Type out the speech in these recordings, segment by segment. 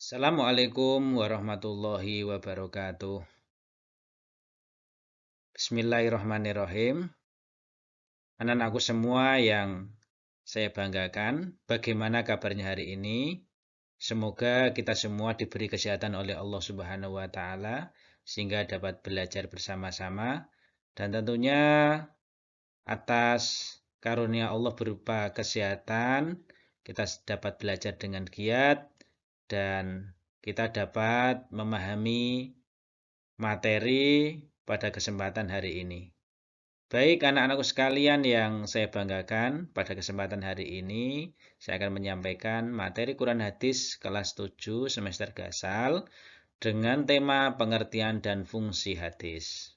Assalamualaikum warahmatullahi wabarakatuh. Bismillahirrahmanirrahim. Anak-anakku semua yang saya banggakan, bagaimana kabarnya hari ini? Semoga kita semua diberi kesehatan oleh Allah Subhanahu wa taala sehingga dapat belajar bersama-sama dan tentunya atas karunia Allah berupa kesehatan, kita dapat belajar dengan giat dan kita dapat memahami materi pada kesempatan hari ini. Baik anak-anakku sekalian yang saya banggakan, pada kesempatan hari ini saya akan menyampaikan materi Quran Hadis kelas 7 semester Gasal dengan tema pengertian dan fungsi hadis.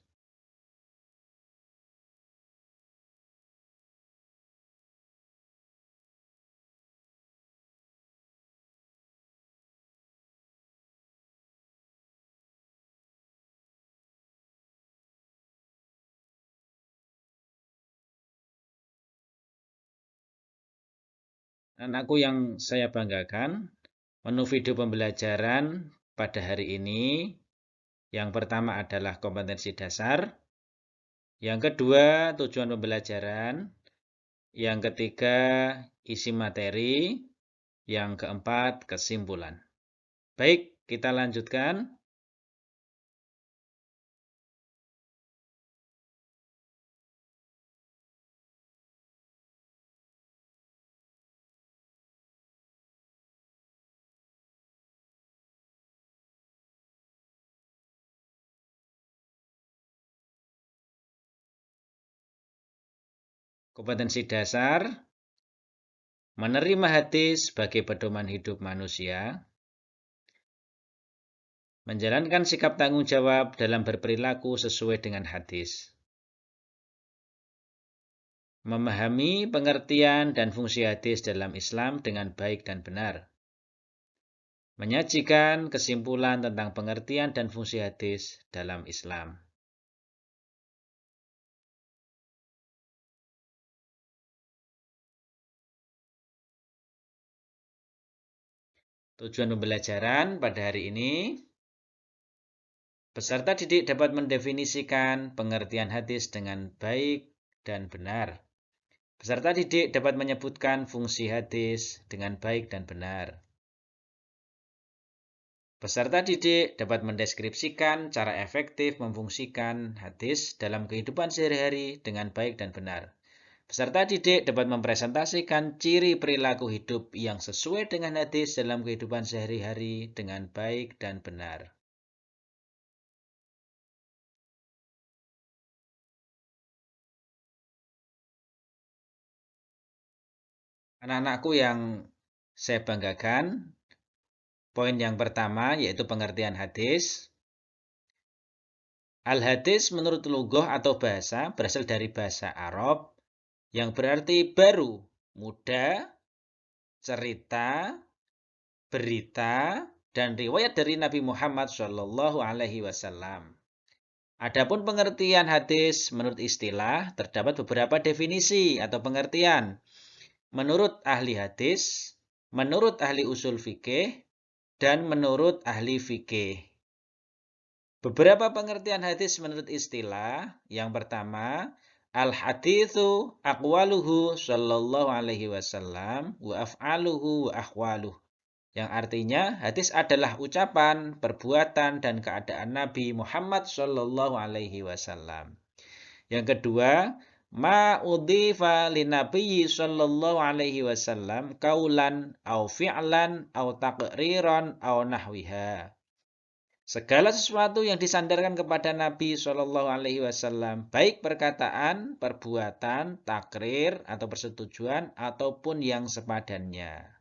Anakku yang saya banggakan, menu video pembelajaran pada hari ini yang pertama adalah kompetensi dasar, yang kedua tujuan pembelajaran, yang ketiga isi materi, yang keempat kesimpulan. Baik, kita lanjutkan. Kompetensi dasar, menerima hadis sebagai pedoman hidup manusia, menjalankan sikap tanggung jawab dalam berperilaku sesuai dengan hadis, memahami pengertian dan fungsi hadis dalam Islam dengan baik dan benar, menyajikan kesimpulan tentang pengertian dan fungsi hadis dalam Islam. Tujuan pembelajaran pada hari ini, peserta didik dapat mendefinisikan pengertian hadis dengan baik dan benar. Peserta didik dapat menyebutkan fungsi hadis dengan baik dan benar. Peserta didik dapat mendeskripsikan cara efektif memfungsikan hadis dalam kehidupan sehari-hari dengan baik dan benar. Peserta didik dapat mempresentasikan ciri perilaku hidup yang sesuai dengan hadis dalam kehidupan sehari-hari dengan baik dan benar. Anak-anakku yang saya banggakan, poin yang pertama yaitu pengertian hadis. Al-hadis menurut lughah atau bahasa berasal dari bahasa Arab yang berarti baru, muda, cerita, berita, dan riwayat dari Nabi Muhammad Shallallahu Alaihi Wasallam. Adapun pengertian hadis menurut istilah terdapat beberapa definisi atau pengertian. Menurut ahli hadis, menurut ahli usul fikih, dan menurut ahli fikih. Beberapa pengertian hadis menurut istilah. Yang pertama, al-haditsu aqwaluhu sallallahu alaihi wasallam wa af'aluhu wa ahwaluh. Yang artinya hadis adalah ucapan, perbuatan dan keadaan Nabi Muhammad sallallahu alaihi wasallam. Yang kedua, ma udhifa linabiyyi sallallahu alaihi wasallam qaulan au fi'lan au taqriran au nahwiha. Segala sesuatu yang disandarkan kepada Nabi Shallallahu Alaihi Wasallam, baik perkataan, perbuatan, takrir atau persetujuan, ataupun yang sepadannya.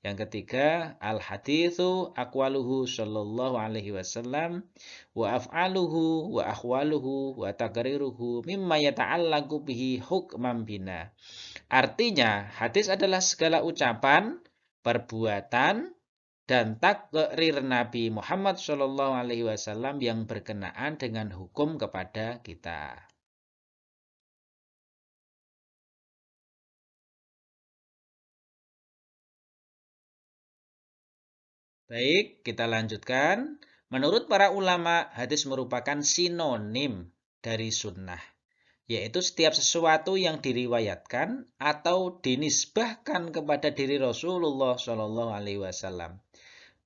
Yang ketiga, al-haditsu aqwaluhu Shallallahu Alaihi Wasallam wa af'aluhu wa akhwaluhu wa takriruhu mimma yata'allaqu bihi hukman bina. Artinya, hadis adalah segala ucapan, perbuatan, dan takrir Nabi Muhammad SAW yang berkenaan dengan hukum kepada kita. Baik, kita lanjutkan. Menurut para ulama, hadis merupakan sinonim dari sunnah, yaitu setiap sesuatu yang diriwayatkan atau dinisbahkan kepada diri Rasulullah Shallallahu Alaihi Wasallam,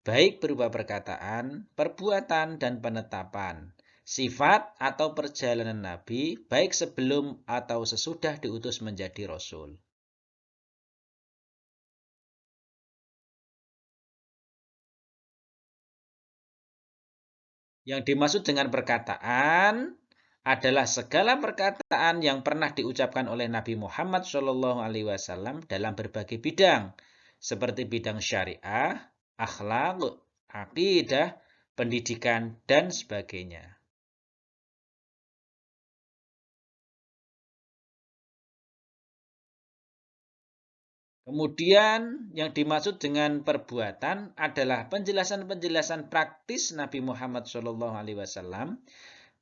baik berupa perkataan, perbuatan, dan penetapan, sifat atau perjalanan Nabi, baik sebelum atau sesudah diutus menjadi Rasul. Yang dimaksud dengan perkataan adalah segala perkataan yang pernah diucapkan oleh Nabi Muhammad SAW dalam berbagai bidang, seperti bidang syariah, akhlak, akidah, pendidikan, dan sebagainya. Kemudian yang dimaksud dengan perbuatan adalah penjelasan-penjelasan praktis Nabi Muhammad SAW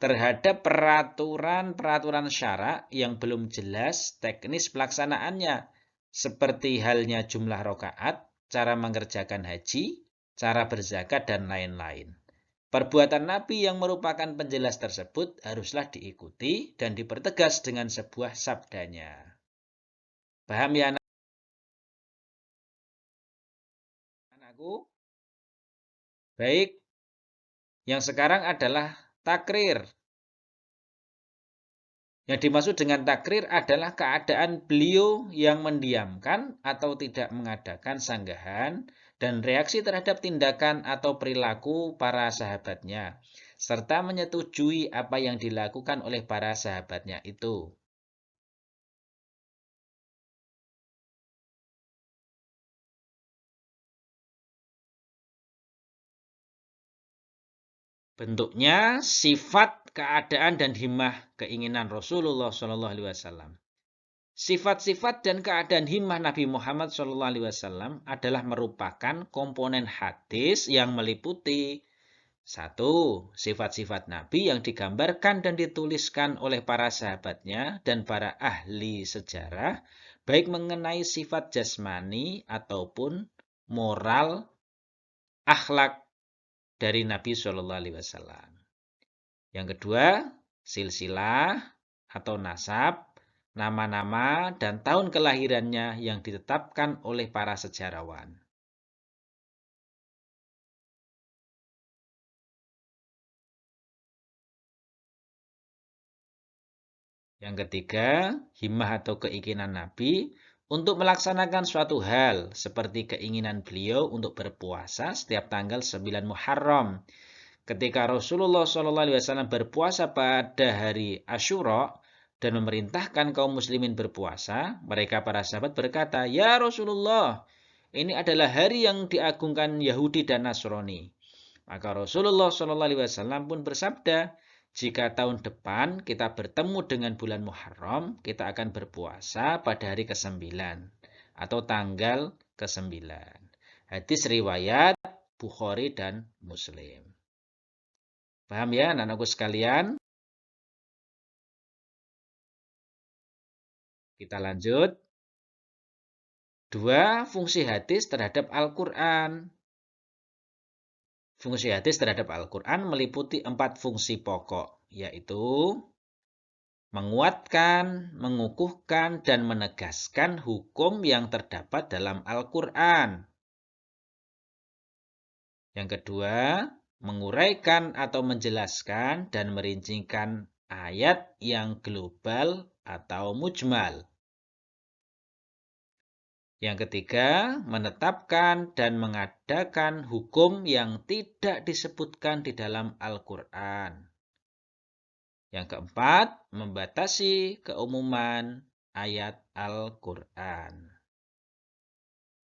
terhadap peraturan-peraturan syara yang belum jelas teknis pelaksanaannya, seperti halnya jumlah rakaat, cara mengerjakan haji, cara berzakat, dan lain-lain. Perbuatan Nabi yang merupakan penjelas tersebut haruslah diikuti dan dipertegas dengan sebuah sabdanya. Paham ya anakku? Baik, yang sekarang adalah takrir. Yang dimaksud dengan takrir adalah keadaan beliau yang mendiamkan atau tidak mengadakan sanggahan dan reaksi terhadap tindakan atau perilaku para sahabatnya, serta menyetujui apa yang dilakukan oleh para sahabatnya itu. Bentuknya sifat, keadaan, dan himmah keinginan Rasulullah SAW. Sifat-sifat dan keadaan himmah Nabi Muhammad SAW adalah merupakan komponen hadis yang meliputi satu, sifat-sifat Nabi yang digambarkan dan dituliskan oleh para sahabatnya dan para ahli sejarah, baik mengenai sifat jasmani ataupun moral, akhlak dari Nabi Shallallahu Alaihi Wasallam. Yang kedua, silsilah atau nasab, nama-nama dan tahun kelahirannya yang ditetapkan oleh para sejarawan. Yang ketiga, himmah atau keinginan Nabi untuk melaksanakan suatu hal seperti keinginan beliau untuk berpuasa setiap tanggal 9 Muharram. Ketika Rasulullah SAW berpuasa pada hari Asyura dan memerintahkan kaum muslimin berpuasa, mereka para sahabat berkata, "Ya Rasulullah, ini adalah hari yang diagungkan Yahudi dan Nasrani." Maka Rasulullah SAW pun bersabda, jika tahun depan kita bertemu dengan bulan Muharram, kita akan berpuasa pada hari ke-9 atau tanggal ke-9. Hadis riwayat Bukhari dan Muslim. Paham ya anak-anakku sekalian? Kita lanjut. 2. Fungsi hadis terhadap Al-Quran. Fungsi hadis terhadap Al-Quran meliputi 4 fungsi pokok, yaitu menguatkan, mengukuhkan, dan menegaskan hukum yang terdapat dalam Al-Quran. Yang kedua, menguraikan atau menjelaskan dan merincikan ayat yang global atau mujmal. Yang ketiga, menetapkan dan mengadakan hukum yang tidak disebutkan di dalam Al-Quran. Yang keempat, membatasi keumuman ayat Al-Quran.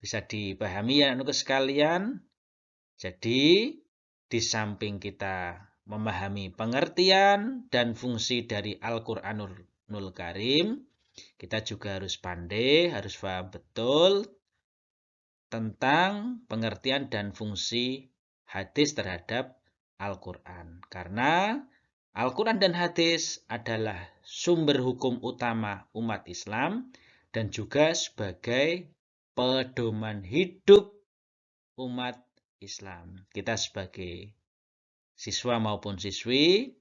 Bisa dipahami ya anak sekalian? Jadi, di samping kita memahami pengertian dan fungsi dari Al-Quranul Karim, kita juga harus pandai, harus paham betul tentang pengertian dan fungsi hadis terhadap Al-Quran. Karena Al-Quran dan hadis adalah sumber hukum utama umat Islam dan juga sebagai pedoman hidup umat Islam. Kita sebagai siswa maupun siswi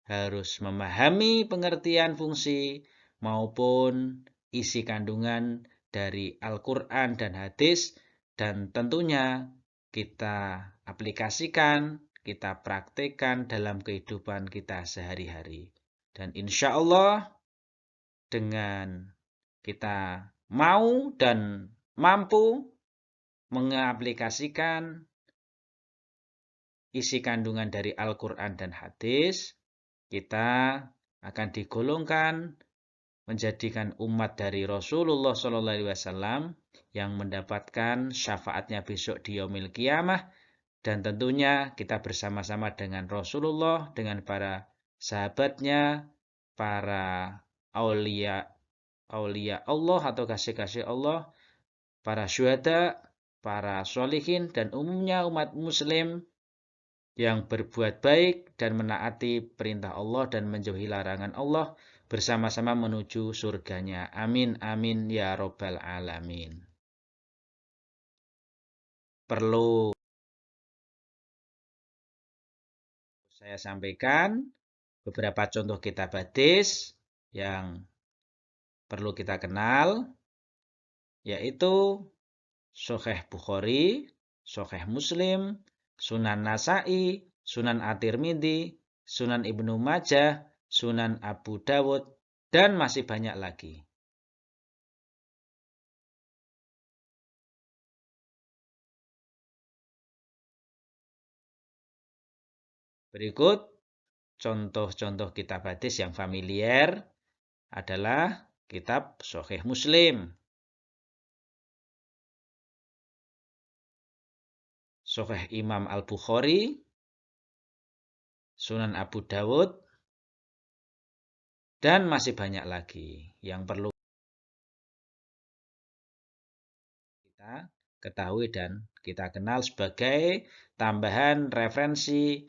harus memahami pengertian fungsi maupun isi kandungan dari Al-Quran dan hadis, dan tentunya kita aplikasikan, kita praktekkan dalam kehidupan kita sehari-hari. Dan insya Allah dengan kita mau dan mampu mengaplikasikan isi kandungan dari Al-Quran dan hadis, kita akan digolongkan menjadikan umat dari Rasulullah SAW yang mendapatkan syafaatnya besok di yaumil qiyamah, dan tentunya kita bersama-sama dengan Rasulullah, dengan para sahabatnya, para aulia Allah atau kasih-kasih Allah, para syuhada, para sholihin, dan umumnya umat muslim yang berbuat baik dan menaati perintah Allah dan menjauhi larangan Allah, bersama-sama menuju surganya. Amin, amin, ya robbal alamin. Perlu saya sampaikan beberapa contoh kitab hadis yang perlu kita kenal, yaitu Sahih Bukhari, Sahih Muslim, Sunan Nasa'i, Sunan At-Tirmidzi, Sunan Ibnu Majah, Sunan Abu Dawud, dan masih banyak lagi. Berikut contoh-contoh kitab hadis yang familiar adalah kitab Sahih Muslim, Sahih Imam Al-Bukhari, Sunan Abu Dawud, dan masih banyak lagi yang perlu kita ketahui dan kita kenal sebagai tambahan referensi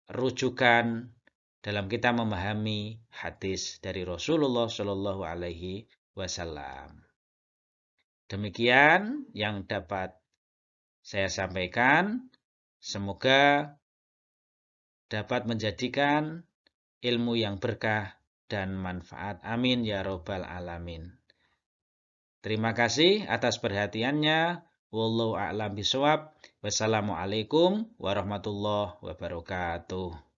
rujukan dalam kita memahami hadis dari Rasulullah Shallallahu Alaihi Wasallam. Demikian yang dapat saya sampaikan. Semoga dapat menjadikan ilmu yang berkah dan manfaat. Amin ya robbal alamin. Terima kasih atas perhatiannya. Wallahu a'lam bishawab. Wassalamualaikum warahmatullahi wabarakatuh.